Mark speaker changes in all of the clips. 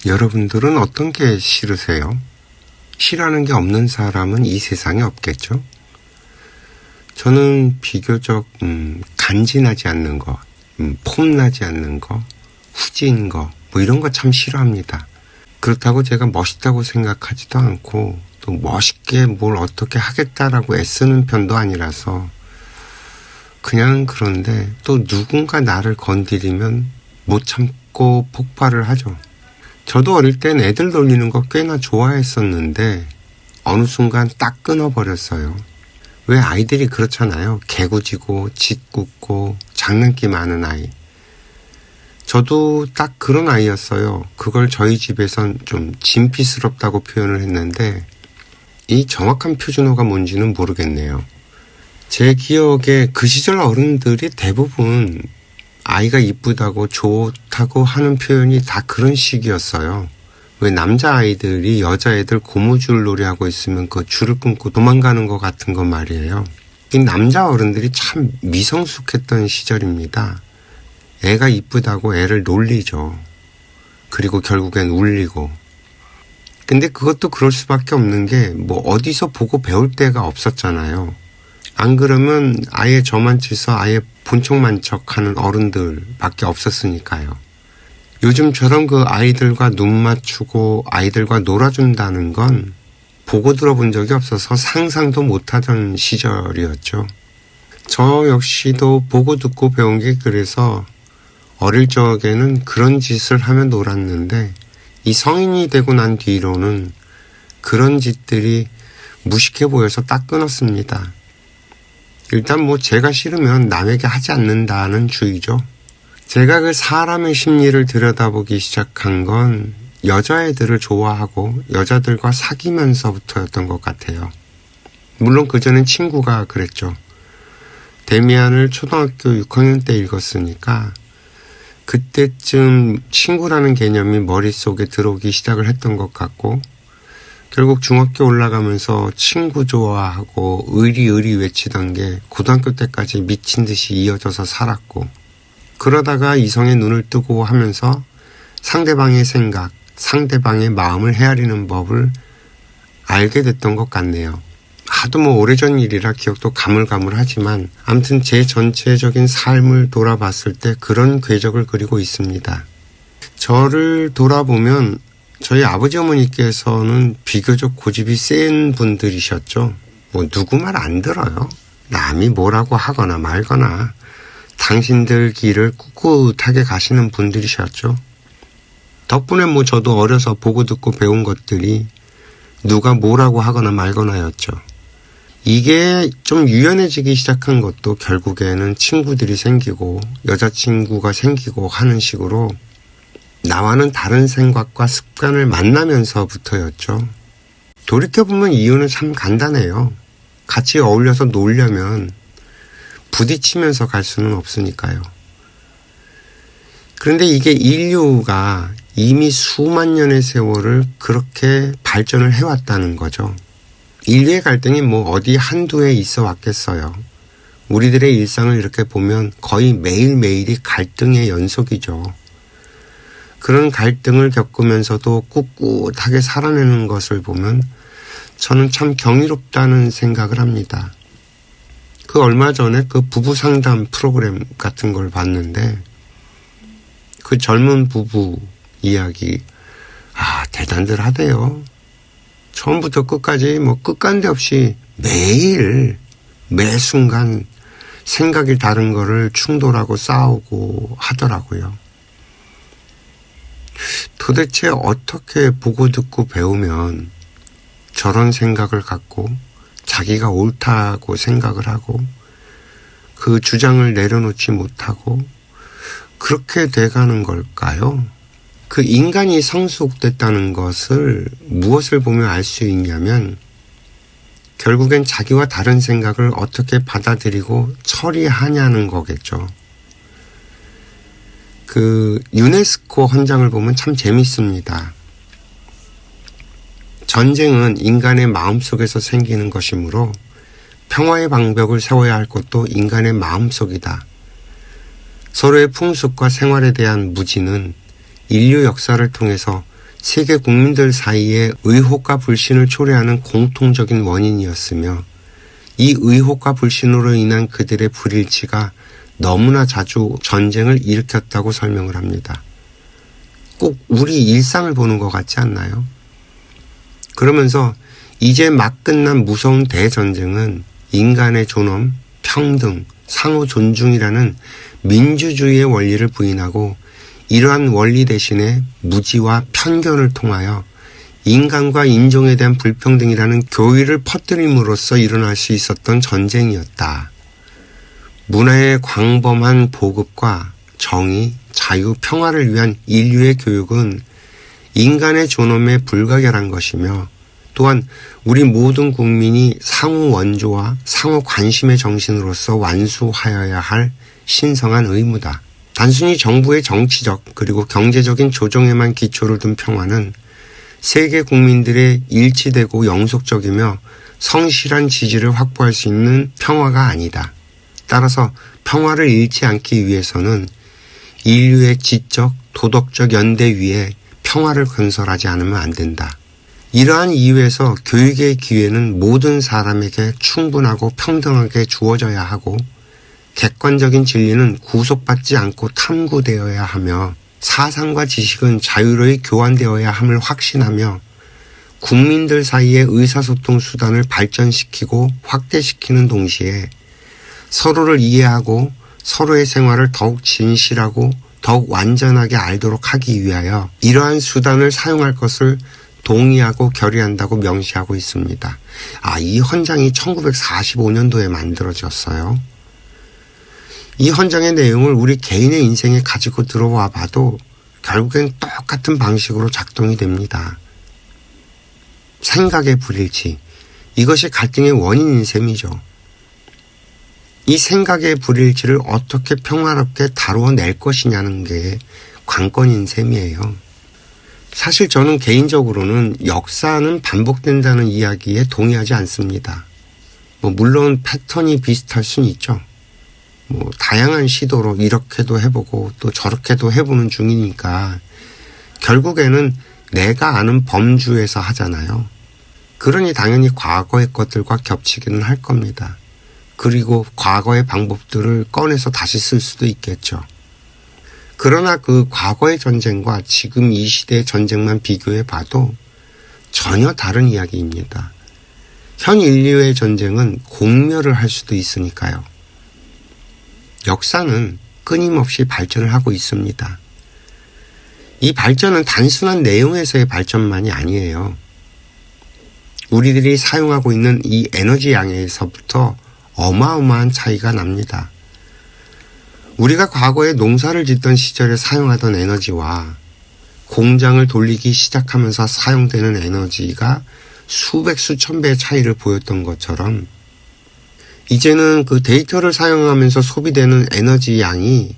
Speaker 1: 여러분들은 어떤 게 싫으세요? 싫어하는 게 없는 사람은 이 세상에 없겠죠? 저는 비교적 간지나지 않는 거, 폼나지 않는 거, 후진 거, 뭐 이런 거 참 싫어합니다. 그렇다고 제가 멋있다고 생각하지도 않고 또 멋있게 뭘 어떻게 하겠다라고 애쓰는 편도 아니라서 그냥 그런데 또 누군가 나를 건드리면 못 참고 폭발을 하죠. 저도 어릴 땐 애들 놀리는 거 꽤나 좋아했었는데 어느 순간 딱 끊어버렸어요. 왜 아이들이 그렇잖아요. 개구지고 짓궂고 장난기 많은 아이. 저도 딱 그런 아이였어요. 그걸 저희 집에선 좀 진피스럽다고 표현을 했는데 이 정확한 표준어가 뭔지는 모르겠네요. 제 기억에 그 시절 어른들이 대부분 아이가 이쁘다고 좋다고 하는 표현이 다 그런 식이었어요. 왜 남자아이들이 여자애들 고무줄 놀이하고 있으면 그 줄을 끊고 도망가는 것 같은 거 말이에요. 이 남자 어른들이 참 미성숙했던 시절입니다. 애가 이쁘다고 애를 놀리죠. 그리고 결국엔 울리고. 근데 그것도 그럴 수밖에 없는 게 뭐 어디서 보고 배울 데가 없었잖아요. 안 그러면 아예 저만 치서 아예 본척만척하는 어른들밖에 없었으니까요. 요즘처럼 그 아이들과 눈 맞추고 아이들과 놀아준다는 건 보고 들어본 적이 없어서 상상도 못하던 시절이었죠. 저 역시도 보고 듣고 배운 게 그래서 어릴 적에는 그런 짓을 하며 놀았는데 이 성인이 되고 난 뒤로는 그런 짓들이 무식해 보여서 딱 끊었습니다. 일단 뭐 제가 싫으면 남에게 하지 않는다는 주의죠. 제가 그 사람의 심리를 들여다보기 시작한 건 여자애들을 좋아하고 여자들과 사귀면서부터였던 것 같아요. 물론 그전엔 친구가 그랬죠. 데미안을 초등학교 6학년 때 읽었으니까 그때쯤 친구라는 개념이 머릿속에 들어오기 시작을 했던 것 같고 결국 중학교 올라가면서 친구 좋아하고 의리 외치던 게 고등학교 때까지 미친 듯이 이어져서 살았고 그러다가 이성의 눈을 뜨고 하면서 상대방의 생각, 상대방의 마음을 헤아리는 법을 알게 됐던 것 같네요. 하도 뭐 오래전 일이라 기억도 가물가물하지만 아무튼 제 전체적인 삶을 돌아봤을 때 그런 궤적을 그리고 있습니다. 저를 돌아보면 저희 아버지 어머니께서는 비교적 고집이 센 분들이셨죠. 뭐 누구 말 안 들어요. 남이 뭐라고 하거나 말거나 당신들 길을 꿋꿋하게 가시는 분들이셨죠. 덕분에 뭐 저도 어려서 보고 듣고 배운 것들이 누가 뭐라고 하거나 말거나였죠. 이게 좀 유연해지기 시작한 것도 결국에는 친구들이 생기고 여자친구가 생기고 하는 식으로 나와는 다른 생각과 습관을 만나면서부터였죠. 돌이켜보면 이유는 참 간단해요. 같이 어울려서 놀려면 부딪히면서 갈 수는 없으니까요. 그런데 이게 인류가 이미 수만 년의 세월을 그렇게 발전을 해왔다는 거죠. 인류의 갈등이 뭐 어디 한두 해 있어 왔겠어요. 우리들의 일상을 이렇게 보면 거의 매일매일이 갈등의 연속이죠. 그런 갈등을 겪으면서도 꿋꿋하게 살아내는 것을 보면 저는 참 경이롭다는 생각을 합니다. 그 얼마 전에 그 부부 상담 프로그램 같은 걸 봤는데 그 젊은 부부 이야기 대단들 하대요. 처음부터 끝까지 뭐 끝간데 없이 매일 매 순간 생각이 다른 거를 충돌하고 싸우고 하더라고요. 도대체 어떻게 보고 듣고 배우면 저런 생각을 갖고 자기가 옳다고 생각을 하고 그 주장을 내려놓지 못하고 그렇게 돼가는 걸까요? 그 인간이 성숙됐다는 것을 무엇을 보며 알 수 있냐면 결국엔 자기와 다른 생각을 어떻게 받아들이고 처리하냐는 거겠죠. 그 유네스코 헌장을 보면 참 재밌습니다. 전쟁은 인간의 마음속에서 생기는 것이므로 평화의 방벽을 세워야 할 것도 인간의 마음속이다. 서로의 풍습과 생활에 대한 무지는 인류 역사를 통해서 세계 국민들 사이에 의혹과 불신을 초래하는 공통적인 원인이었으며 이 의혹과 불신으로 인한 그들의 불일치가 너무나 자주 전쟁을 일으켰다고 설명을 합니다. 꼭 우리 일상을 보는 것 같지 않나요? 그러면서 이제 막 끝난 무서운 대전쟁은 인간의 존엄, 평등, 상호 존중이라는 민주주의의 원리를 부인하고 이러한 원리 대신에 무지와 편견을 통하여 인간과 인종에 대한 불평등이라는 교의를 퍼뜨림으로써 일어날 수 있었던 전쟁이었다. 문화의 광범한 보급과 정의, 자유, 평화를 위한 인류의 교육은 인간의 존엄에 불가결한 것이며 또한 우리 모든 국민이 상호 원조와 상호 관심의 정신으로서 완수하여야 할 신성한 의무다. 단순히 정부의 정치적 그리고 경제적인 조정에만 기초를 둔 평화는 세계 국민들의 일치되고 영속적이며 성실한 지지를 확보할 수 있는 평화가 아니다. 따라서 평화를 잃지 않기 위해서는 인류의 지적, 도덕적 연대 위에 평화를 건설하지 않으면 안 된다. 이러한 이유에서 교육의 기회는 모든 사람에게 충분하고 평등하게 주어져야 하고 객관적인 진리는 구속받지 않고 탐구되어야 하며 사상과 지식은 자유로이 교환되어야 함을 확신하며 국민들 사이의 의사소통 수단을 발전시키고 확대시키는 동시에 서로를 이해하고 서로의 생활을 더욱 진실하고 더욱 완전하게 알도록 하기 위하여 이러한 수단을 사용할 것을 동의하고 결의한다고 명시하고 있습니다. 이 헌장이 1945년도에 만들어졌어요. 이 헌장의 내용을 우리 개인의 인생에 가지고 들어와 봐도 결국엔 똑같은 방식으로 작동이 됩니다. 생각의 불일치, 이것이 갈등의 원인인 셈이죠. 이 생각의 불일치를 어떻게 평화롭게 다루어낼 것이냐는 게 관건인 셈이에요. 사실 저는 개인적으로는 역사는 반복된다는 이야기에 동의하지 않습니다. 물론 패턴이 비슷할 수는 있죠. 다양한 시도로 이렇게도 해보고 또 저렇게도 해보는 중이니까 결국에는 내가 아는 범주에서 하잖아요. 그러니 당연히 과거의 것들과 겹치기는 할 겁니다. 그리고 과거의 방법들을 꺼내서 다시 쓸 수도 있겠죠. 그러나 그 과거의 전쟁과 지금 이 시대의 전쟁만 비교해 봐도 전혀 다른 이야기입니다. 현 인류의 전쟁은 공멸을 할 수도 있으니까요. 역사는 끊임없이 발전을 하고 있습니다. 이 발전은 단순한 내용에서의 발전만이 아니에요. 우리들이 사용하고 있는 이 에너지 양에서부터 어마어마한 차이가 납니다. 우리가 과거에 농사를 짓던 시절에 사용하던 에너지와 공장을 돌리기 시작하면서 사용되는 에너지가 수백 수천 배의 차이를 보였던 것처럼 이제는 그 데이터를 사용하면서 소비되는 에너지 양이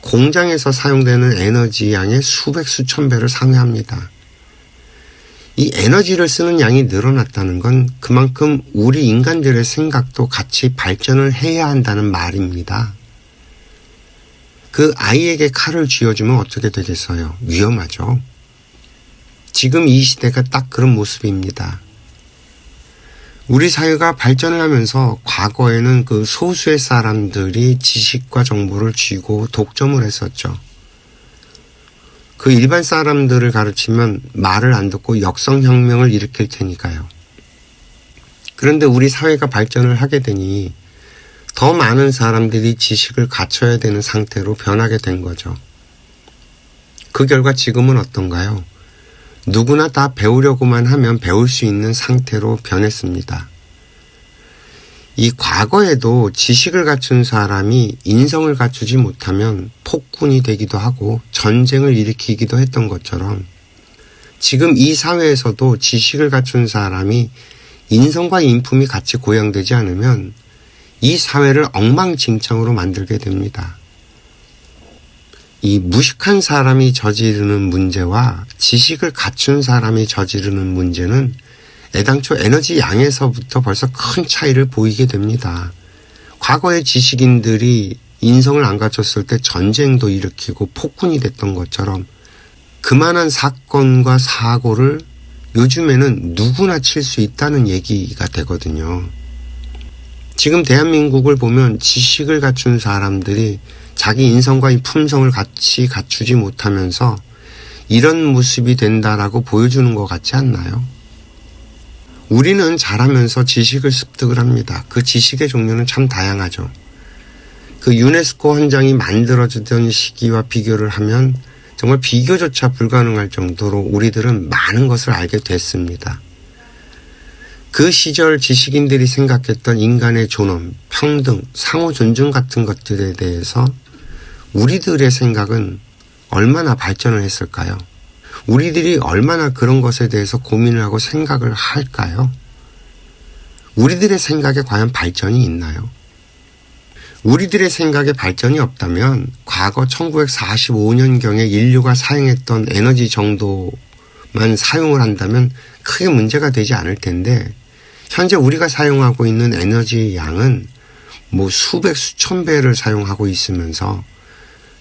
Speaker 1: 공장에서 사용되는 에너지 양의 수백 수천 배를 상회합니다. 이 에너지를 쓰는 양이 늘어났다는 건 그만큼 우리 인간들의 생각도 같이 발전을 해야 한다는 말입니다. 그 아이에게 칼을 쥐어주면 어떻게 되겠어요? 위험하죠. 지금 이 시대가 딱 그런 모습입니다. 우리 사회가 발전을 하면서 과거에는 그 소수의 사람들이 지식과 정보를 쥐고 독점을 했었죠. 그 일반 사람들을 가르치면 말을 안 듣고 역성혁명을 일으킬 테니까요. 그런데 우리 사회가 발전을 하게 되니 더 많은 사람들이 지식을 갖춰야 되는 상태로 변하게 된 거죠. 그 결과 지금은 어떤가요? 누구나 다 배우려고만 하면 배울 수 있는 상태로 변했습니다. 이 과거에도 지식을 갖춘 사람이 인성을 갖추지 못하면 폭군이 되기도 하고 전쟁을 일으키기도 했던 것처럼 지금 이 사회에서도 지식을 갖춘 사람이 인성과 인품이 같이 고양되지 않으면 이 사회를 엉망진창으로 만들게 됩니다. 이 무식한 사람이 저지르는 문제와 지식을 갖춘 사람이 저지르는 문제는 애당초 에너지 양에서부터 벌써 큰 차이를 보이게 됩니다. 과거의 지식인들이 인성을 안 갖췄을 때 전쟁도 일으키고 폭군이 됐던 것처럼 그만한 사건과 사고를 요즘에는 누구나 칠 수 있다는 얘기가 되거든요. 지금 대한민국을 보면 지식을 갖춘 사람들이 자기 인성과 이 품성을 같이 갖추지 못하면서 이런 모습이 된다라고 보여주는 것 같지 않나요? 우리는 자라면서 지식을 습득을 합니다. 그 지식의 종류는 참 다양하죠. 그 유네스코 헌장이 만들어지던 시기와 비교를 하면 정말 비교조차 불가능할 정도로 우리들은 많은 것을 알게 됐습니다. 그 시절 지식인들이 생각했던 인간의 존엄, 평등, 상호 존중 같은 것들에 대해서 우리들의 생각은 얼마나 발전을 했을까요? 우리들이 얼마나 그런 것에 대해서 고민을 하고 생각을 할까요? 우리들의 생각에 과연 발전이 있나요? 우리들의 생각에 발전이 없다면 과거 1945년경에 인류가 사용했던 에너지 정도만 사용을 한다면 크게 문제가 되지 않을 텐데 현재 우리가 사용하고 있는 에너지 양은 수백 수천 배를 사용하고 있으면서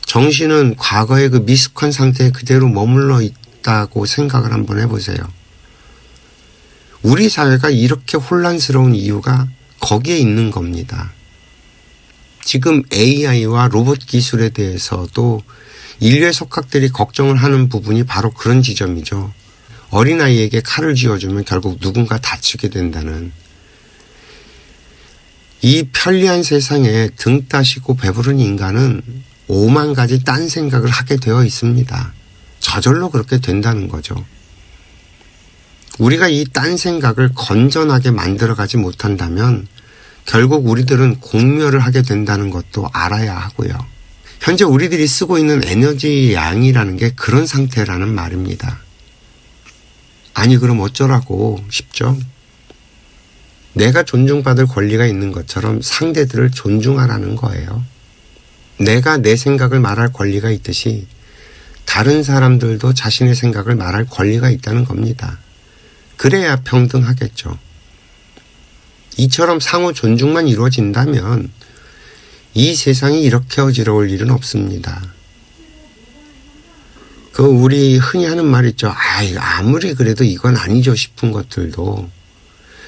Speaker 1: 정신은 과거의 그 미숙한 상태에 그대로 머물러 있다고 생각을 한번 해보세요. 우리 사회가 이렇게 혼란스러운 이유가 거기에 있는 겁니다. 지금 AI와 로봇 기술에 대해서도 인류의 속학들이 걱정을 하는 부분이 바로 그런 지점이죠. 어린아이에게 칼을 쥐어주면 결국 누군가 다치게 된다는. 이 편리한 세상에 등 따시고 배부른 인간은 5만 가지 딴 생각을 하게 되어 있습니다. 저절로 그렇게 된다는 거죠. 우리가 이 딴 생각을 건전하게 만들어가지 못한다면 결국 우리들은 공멸을 하게 된다는 것도 알아야 하고요. 현재 우리들이 쓰고 있는 에너지 양이라는 게 그런 상태라는 말입니다. 아니 그럼 어쩌라고 싶죠? 내가 존중받을 권리가 있는 것처럼 상대들을 존중하라는 거예요. 내가 내 생각을 말할 권리가 있듯이 다른 사람들도 자신의 생각을 말할 권리가 있다는 겁니다. 그래야 평등하겠죠. 이처럼 상호 존중만 이루어진다면 이 세상이 이렇게 어지러울 일은 없습니다. 우리 흔히 하는 말 있죠. 아무리 그래도 이건 아니죠 싶은 것들도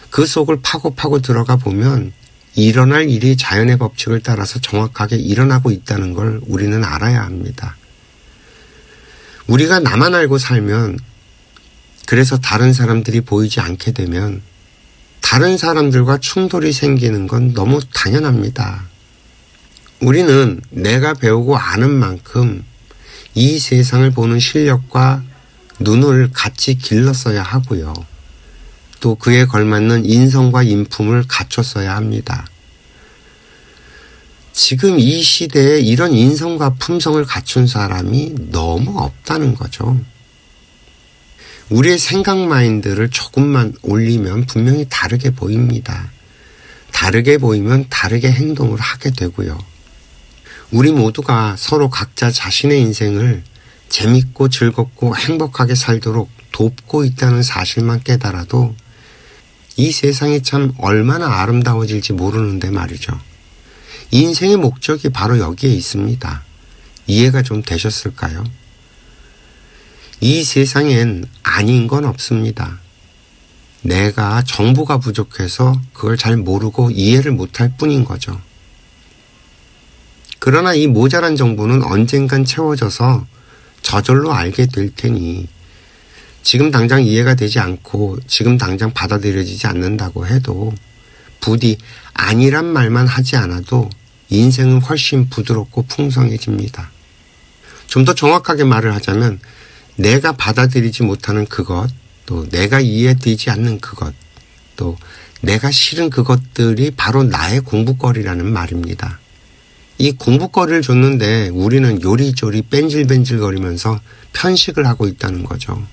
Speaker 1: 그 속을 파고 들어가 보면 일어날 일이 자연의 법칙을 따라서 정확하게 일어나고 있다는 걸 우리는 알아야 합니다. 우리가 나만 알고 살면 그래서 다른 사람들이 보이지 않게 되면 다른 사람들과 충돌이 생기는 건 너무 당연합니다. 우리는 내가 배우고 아는 만큼 이 세상을 보는 실력과 눈을 같이 길렀어야 하고요. 또 그에 걸맞는 인성과 인품을 갖췄어야 합니다. 지금 이 시대에 이런 인성과 품성을 갖춘 사람이 너무 없다는 거죠. 우리의 생각 마인드를 조금만 올리면 분명히 다르게 보입니다. 다르게 보이면 다르게 행동을 하게 되고요. 우리 모두가 서로 각자 자신의 인생을 재밌고 즐겁고 행복하게 살도록 돕고 있다는 사실만 깨달아도 이 세상이 참 얼마나 아름다워질지 모르는데 말이죠. 인생의 목적이 바로 여기에 있습니다. 이해가 좀 되셨을까요? 이 세상엔 아닌 건 없습니다. 내가 정보가 부족해서 그걸 잘 모르고 이해를 못할 뿐인 거죠. 그러나 이 모자란 정보는 언젠간 채워져서 저절로 알게 될 테니 지금 당장 이해가 되지 않고 지금 당장 받아들여지지 않는다고 해도 부디 아니란 말만 하지 않아도 인생은 훨씬 부드럽고 풍성해집니다. 좀 더 정확하게 말을 하자면 내가 받아들이지 못하는 그것, 또 내가 이해되지 않는 그것, 또 내가 싫은 그것들이 바로 나의 공부거리라는 말입니다. 이 공부거리를 줬는데 우리는 요리조리 뺀질뺀질거리면서 편식을 하고 있다는 거죠.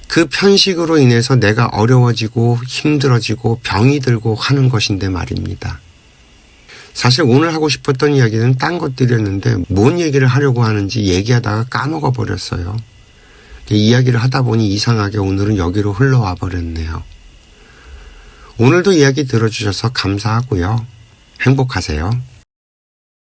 Speaker 1: 그 편식으로 인해서 내가 어려워지고 힘들어지고 병이 들고 하는 것인데 말입니다. 사실 오늘 하고 싶었던 이야기는 딴 것들이었는데 뭔 얘기를 하려고 하는지 얘기하다가 까먹어 버렸어요. 이야기를 하다 보니 이상하게 오늘은 여기로 흘러와 버렸네요. 오늘도 이야기 들어주셔서 감사하고요. 행복하세요.